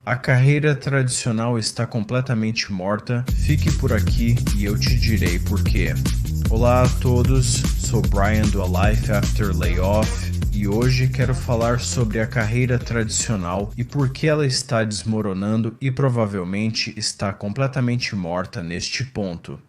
A carreira tradicional está completamente morta. Fique por aqui e eu te direi por quê. Olá a todos, sou Brian do A Life After Layoff e hoje quero falar sobre a carreira tradicional e por que ela está desmoronando e provavelmente está completamente morta neste ponto.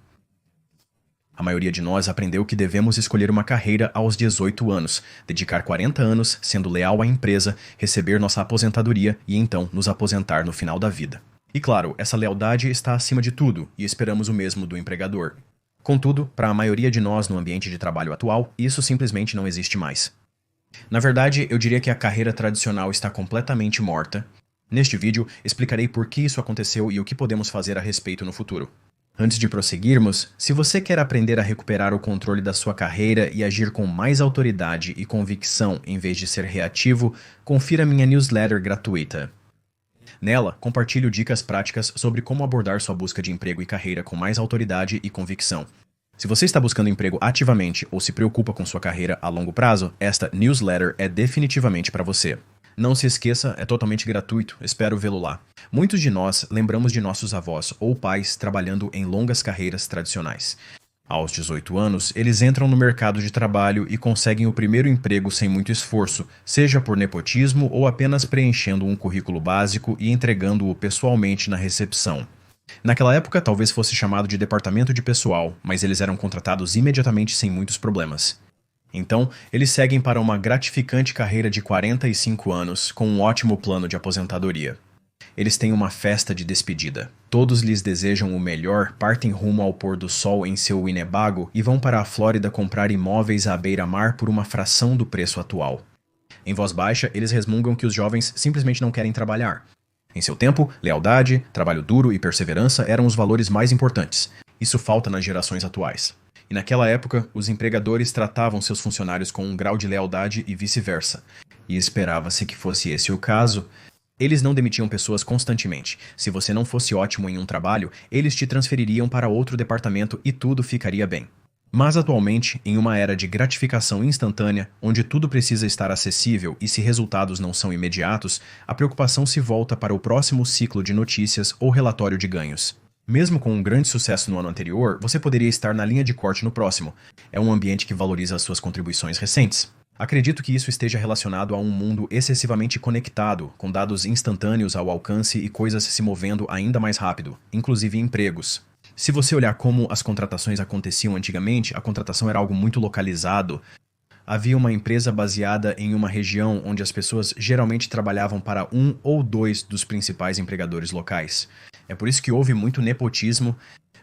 A maioria de nós aprendeu que devemos escolher uma carreira aos 18 anos, dedicar 40 anos sendo leal à empresa, receber nossa aposentadoria e então nos aposentar no final da vida. E claro, essa lealdade está acima de tudo e esperamos o mesmo do empregador. Contudo, para a maioria de nós no ambiente de trabalho atual, isso simplesmente não existe mais. Na verdade, eu diria que a carreira tradicional está completamente morta. Neste vídeo, explicarei por que isso aconteceu e o que podemos fazer a respeito no futuro. Antes de prosseguirmos, se você quer aprender a recuperar o controle da sua carreira e agir com mais autoridade e convicção em vez de ser reativo, confira minha newsletter gratuita. Nela, compartilho dicas práticas sobre como abordar sua busca de emprego e carreira com mais autoridade e convicção. Se você está buscando emprego ativamente ou se preocupa com sua carreira a longo prazo, esta newsletter é definitivamente para você. Não se esqueça, é totalmente gratuito, espero vê-lo lá. Muitos de nós lembramos de nossos avós ou pais trabalhando em longas carreiras tradicionais. Aos 18 anos, eles entram no mercado de trabalho e conseguem o primeiro emprego sem muito esforço, seja por nepotismo ou apenas preenchendo um currículo básico e entregando-o pessoalmente na recepção. Naquela época, talvez fosse chamado de departamento de pessoal, mas eles eram contratados imediatamente sem muitos problemas. Então, eles seguem para uma gratificante carreira de 45 anos, com um ótimo plano de aposentadoria. Eles têm uma festa de despedida. Todos lhes desejam o melhor, partem rumo ao pôr do sol em seu Winnebago e vão para a Flórida comprar imóveis à beira-mar por uma fração do preço atual. Em voz baixa, eles resmungam que os jovens simplesmente não querem trabalhar. Em seu tempo, lealdade, trabalho duro e perseverança eram os valores mais importantes. Isso falta nas gerações atuais. E naquela época, os empregadores tratavam seus funcionários com um grau de lealdade e vice-versa. E esperava-se que fosse esse o caso. Eles não demitiam pessoas constantemente. Se você não fosse ótimo em um trabalho, eles te transfeririam para outro departamento e tudo ficaria bem. Mas atualmente, em uma era de gratificação instantânea, onde tudo precisa estar acessível e se resultados não são imediatos, a preocupação se volta para o próximo ciclo de notícias ou relatório de ganhos. Mesmo com um grande sucesso no ano anterior, você poderia estar na linha de corte no próximo. É um ambiente que valoriza as suas contribuições recentes. Acredito que isso esteja relacionado a um mundo excessivamente conectado, com dados instantâneos ao alcance e coisas se movendo ainda mais rápido, inclusive empregos. Se você olhar como as contratações aconteciam antigamente, a contratação era algo muito localizado. Havia uma empresa baseada em uma região onde as pessoas geralmente trabalhavam para um ou dois dos principais empregadores locais. É por isso que houve muito nepotismo.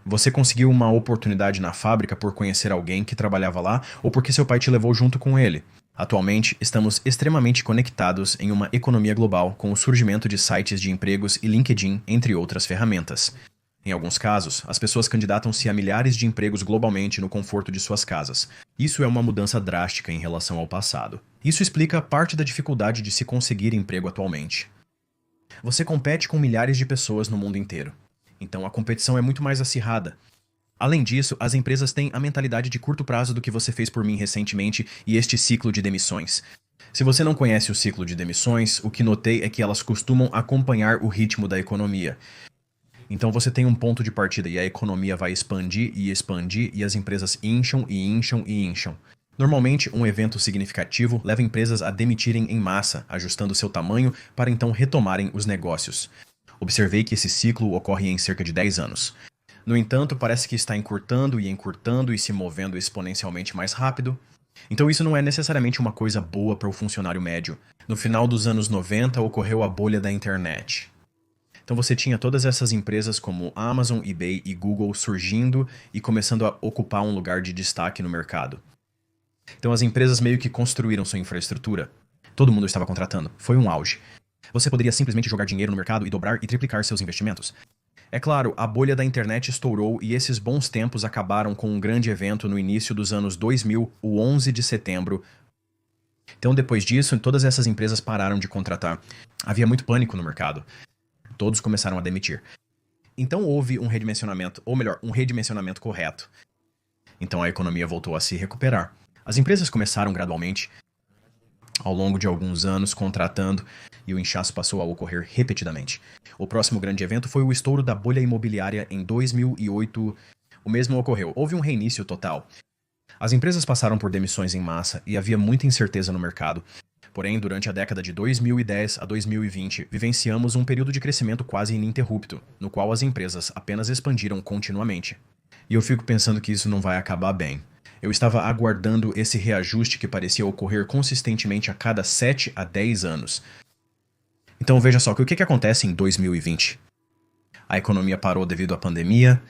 Você conseguiu uma oportunidade na fábrica por conhecer alguém que trabalhava lá ou porque seu pai te levou junto com ele. Atualmente, estamos extremamente conectados em uma economia global com o surgimento de sites de empregos e LinkedIn, entre outras ferramentas. Em alguns casos, as pessoas candidatam-se a milhares de empregos globalmente no conforto de suas casas. Isso é uma mudança drástica em relação ao passado. Isso explica parte da dificuldade de se conseguir emprego atualmente. Você compete com milhares de pessoas no mundo inteiro. Então a competição é muito mais acirrada. Além disso, as empresas têm a mentalidade de curto prazo do que você fez por mim recentemente e este ciclo de demissões. Se você não conhece o ciclo de demissões, o que notei é que elas costumam acompanhar o ritmo da economia. Então você tem um ponto de partida e a economia vai expandir e as empresas incham e incham e incham. Normalmente, um evento significativo leva empresas a demitirem em massa, ajustando seu tamanho para então retomarem os negócios. Observei que esse ciclo ocorre em cerca de 10 anos. No entanto, parece que está encurtando e se movendo exponencialmente mais rápido. Então isso não é necessariamente uma coisa boa para o funcionário médio. No final dos anos 90 ocorreu a bolha da internet. Então você tinha todas essas empresas como Amazon, eBay e Google surgindo e começando a ocupar um lugar de destaque no mercado. Então as empresas meio que construíram sua infraestrutura. Todo mundo estava contratando. Foi um auge. Você poderia simplesmente jogar dinheiro no mercado e dobrar e triplicar seus investimentos. É claro, a bolha da internet estourou e esses bons tempos acabaram com um grande evento no início dos anos 2000, o 11 de setembro. Então depois disso, todas essas empresas pararam de contratar. Havia muito pânico no mercado. Todos começaram a demitir. Então houve um redimensionamento, ou melhor, um redimensionamento correto. Então a economia voltou a se recuperar. As empresas começaram gradualmente, ao longo de alguns anos, contratando, e o inchaço passou a ocorrer repetidamente. O próximo grande evento foi o estouro da bolha imobiliária em 2008. O mesmo ocorreu. Houve um reinício total. As empresas passaram por demissões em massa e havia muita incerteza no mercado. Porém, durante a década de 2010 a 2020, vivenciamos um período de crescimento quase ininterrupto, no qual as empresas apenas expandiram continuamente. E eu fico pensando que isso não vai acabar bem. Eu estava aguardando esse reajuste que parecia ocorrer consistentemente a cada 7 a 10 anos. Então veja só, que o que acontece em 2020? A economia parou devido à pandemia,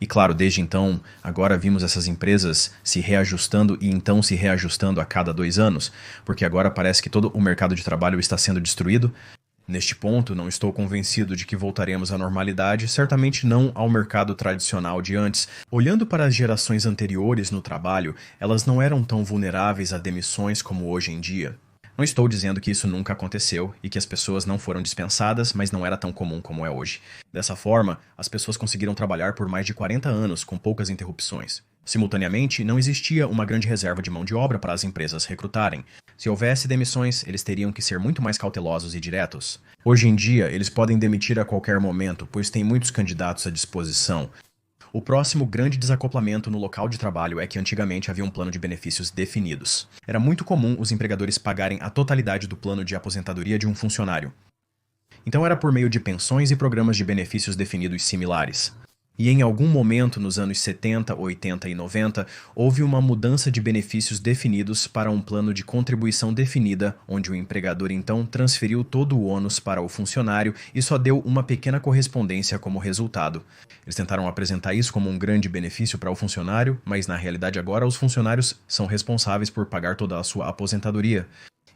e claro, desde então, agora vimos essas empresas se reajustando e então se reajustando a cada 2 anos, porque agora parece que todo o mercado de trabalho está sendo destruído. Neste ponto, não estou convencido de que voltaremos à normalidade, certamente não ao mercado tradicional de antes. Olhando para as gerações anteriores no trabalho, elas não eram tão vulneráveis a demissões como hoje em dia. Não estou dizendo que isso nunca aconteceu e que as pessoas não foram dispensadas, mas não era tão comum como é hoje. Dessa forma, as pessoas conseguiram trabalhar por mais de 40 anos com poucas interrupções. Simultaneamente, não existia uma grande reserva de mão de obra para as empresas recrutarem. Se houvesse demissões, eles teriam que ser muito mais cautelosos e diretos. Hoje em dia, eles podem demitir a qualquer momento, pois tem muitos candidatos à disposição. O próximo grande desacoplamento no local de trabalho é que antigamente havia um plano de benefícios definidos. Era muito comum os empregadores pagarem a totalidade do plano de aposentadoria de um funcionário. Então era por meio de pensões e programas de benefícios definidos similares. E em algum momento, nos anos 70, 80 e 90, houve uma mudança de benefícios definidos para um plano de contribuição definida, onde o empregador então transferiu todo o ônus para o funcionário e só deu uma pequena correspondência como resultado. Eles tentaram apresentar isso como um grande benefício para o funcionário, mas na realidade agora os funcionários são responsáveis por pagar toda a sua aposentadoria.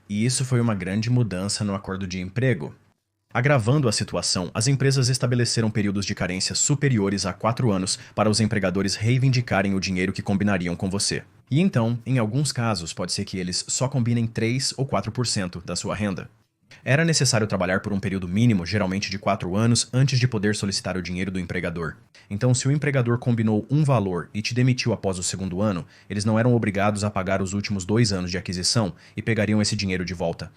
E isso foi uma grande mudança no acordo de emprego. Agravando a situação, as empresas estabeleceram períodos de carência superiores a 4 anos para os empregadores reivindicarem o dinheiro que combinariam com você. E então, em alguns casos, pode ser que eles só combinem 3 ou 4% da sua renda. Era necessário trabalhar por um período mínimo, geralmente de 4 anos, antes de poder solicitar o dinheiro do empregador. Então, se o empregador combinou um valor e te demitiu após o 2º ano, eles não eram obrigados a pagar os últimos 2 anos de aquisição e pegariam esse dinheiro de volta.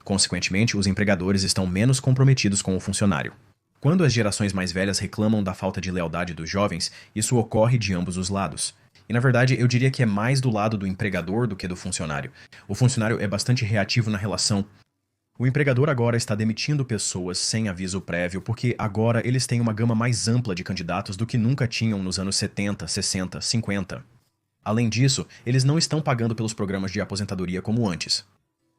Consequentemente, os empregadores estão menos comprometidos com o funcionário. Quando as gerações mais velhas reclamam da falta de lealdade dos jovens, isso ocorre de ambos os lados. E na verdade, eu diria que é mais do lado do empregador do que do funcionário. O funcionário é bastante reativo na relação. O empregador agora está demitindo pessoas sem aviso prévio porque agora eles têm uma gama mais ampla de candidatos do que nunca tinham nos anos 70, 60, 50. Além disso, eles não estão pagando pelos programas de aposentadoria como antes.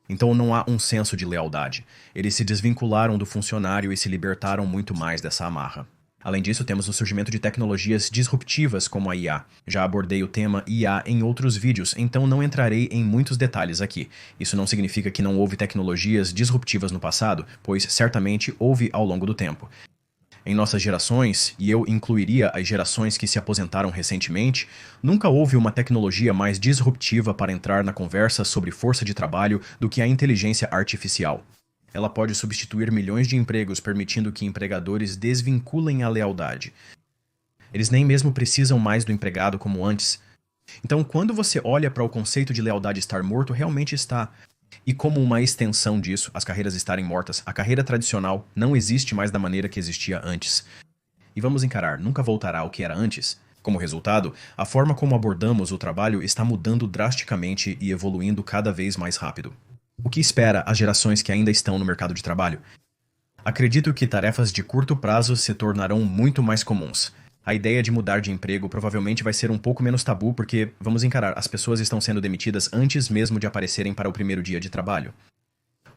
Então não há um senso de lealdade. Eles se desvincularam do funcionário e se libertaram muito mais dessa amarra. Além disso, temos o surgimento de tecnologias disruptivas como a IA. Já abordei o tema IA em outros vídeos, então não entrarei em muitos detalhes aqui. Isso não significa que não houve tecnologias disruptivas no passado, pois certamente houve ao longo do tempo. Em nossas gerações, e eu incluiria as gerações que se aposentaram recentemente, nunca houve uma tecnologia mais disruptiva para entrar na conversa sobre força de trabalho do que a inteligência artificial. Ela pode substituir milhões de empregos, permitindo que empregadores desvinculem a lealdade. Eles nem mesmo precisam mais do empregado como antes. Então, quando você olha para o conceito de lealdade estar morto, realmente está. E como uma extensão disso, as carreiras estarem mortas, a carreira tradicional não existe mais da maneira que existia antes. E vamos encarar, nunca voltará ao que era antes. Como resultado, a forma como abordamos o trabalho está mudando drasticamente e evoluindo cada vez mais rápido. O que espera as gerações que ainda estão no mercado de trabalho? Acredito que tarefas de curto prazo se tornarão muito mais comuns. A ideia de mudar de emprego provavelmente vai ser um pouco menos tabu porque, vamos encarar, as pessoas estão sendo demitidas antes mesmo de aparecerem para o primeiro dia de trabalho.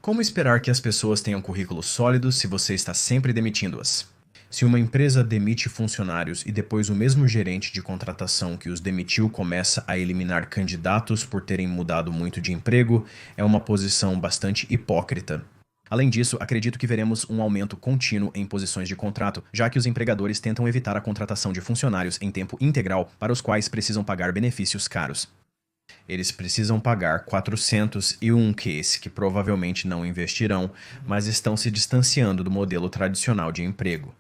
Como esperar que as pessoas tenham currículos sólidos se você está sempre demitindo-as? Se uma empresa demite funcionários e depois o mesmo gerente de contratação que os demitiu começa a eliminar candidatos por terem mudado muito de emprego, é uma posição bastante hipócrita. Além disso, acredito que veremos um aumento contínuo em posições de contrato, já que os empregadores tentam evitar a contratação de funcionários em tempo integral para os quais precisam pagar benefícios caros. Eles precisam pagar 401 Ks, que provavelmente não investirão, mas estão se distanciando do modelo tradicional de emprego.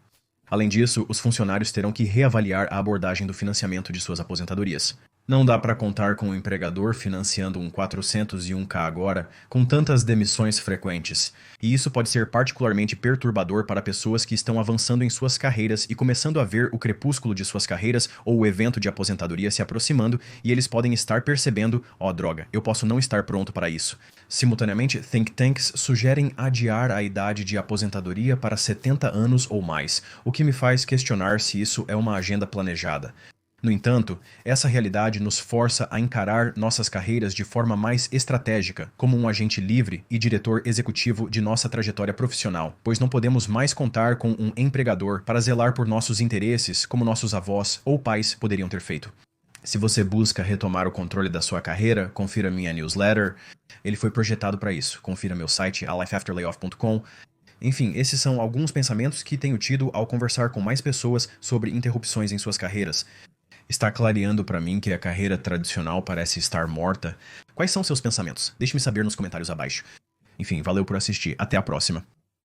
Além disso, os funcionários terão que reavaliar a abordagem do financiamento de suas aposentadorias. Não dá para contar com um empregador financiando um 401k agora, com tantas demissões frequentes. E isso pode ser particularmente perturbador para pessoas que estão avançando em suas carreiras e começando a ver o crepúsculo de suas carreiras ou o evento de aposentadoria se aproximando, e eles podem estar percebendo: ó, droga, eu posso não estar pronto para isso. Simultaneamente, think tanks sugerem adiar a idade de aposentadoria para 70 anos ou mais, o que me faz questionar se isso é uma agenda planejada. No entanto, essa realidade nos força a encarar nossas carreiras de forma mais estratégica, como um agente livre e diretor executivo de nossa trajetória profissional, pois não podemos mais contar com um empregador para zelar por nossos interesses como nossos avós ou pais poderiam ter feito. Se você busca retomar o controle da sua carreira, confira minha newsletter. Ele foi projetado para isso. Confira meu site, alifeafterlayoff.com. Enfim, esses são alguns pensamentos que tenho tido ao conversar com mais pessoas sobre interrupções em suas carreiras. Está clareando para mim que a carreira tradicional parece estar morta. Quais são seus pensamentos? Deixe-me saber nos comentários abaixo. Enfim, valeu por assistir. Até a próxima.